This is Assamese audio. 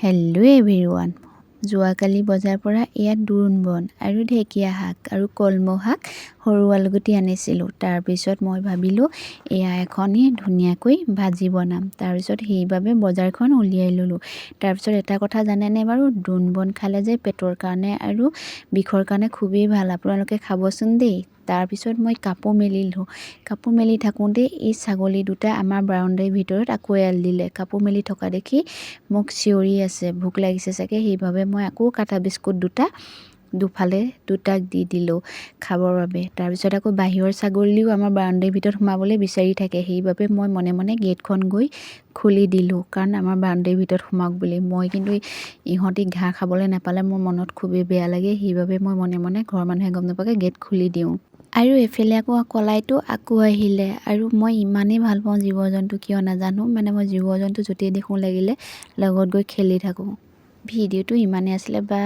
Hello' everyone. যোৱাকালি বজাৰ পৰা ইয়াত দোৰোণ বন আৰু ঢেকীয়া শাক আৰু কলমৌ শাক সৰু আলুগুটি আনিছিলোঁ। তাৰপিছত মই ভাবিলোঁ এয়া এখনি ধুনীয়াকৈ ভাজি বনাম। তাৰপিছত সেইবাবে বজাৰখন উলিয়াই ল'লোঁ। তাৰপিছত এটা কথা জানেনে বাৰু, দোৰোণ বন খালে যে পেটৰ কাৰণে আৰু বিষৰ কাৰণে খুবেই ভাল, আপোনালোকে খাবচোন দেই। তাৰপিছত মই কাপোৰ মেলিলোঁ। কাপোৰ মেলি থাকোঁতে এই ছাগলী দুটা আমাৰ বাৰান্দাৰ ভিতৰত আকৌ এৰাল দিলে। কাপোৰ মেলি থকা দেখি মোক চিঞৰি আছে, ভোক লাগিছে চাগে, সেইবাবে মই আকৌ কাটা বিস্কুট দুফালে দুটাক দি দিলোঁ খাবৰ বাবে। তাৰপিছত আকৌ বাহিৰৰ ছাগলীও আমাৰ বাৰান্দাৰ ভিতৰত সোমাবলৈ বিচাৰি থাকে, সেইবাবে মই মনে মনে গেটখন গৈ খুলি দিলোঁ, কাৰণ আমাৰ বাৰান্দাৰ ভিতৰত সোমাওক বুলি। মই কিন্তু ইহঁতি ঘাঁহ খাবলৈ নাপালে মোৰ মনত খুবেই বেয়া লাগে, সেইবাবে মই মনে মনে ঘৰৰ মানুহে গম নাপাকে গেট খুলি দিওঁ। আৰু এইফালে আকৌ কলাইটো আকৌ আহিলে। আৰু মই ইমানেই ভাল পাওঁ জীৱ জন্তু, কিয় নাজানো, মানে মই জীৱ জন্তু য'তেই দেখোঁ লাগিলে লগত গৈ খেলি থাকোঁ। ভিডিঅ'টো ইমানেই আছিলে, বা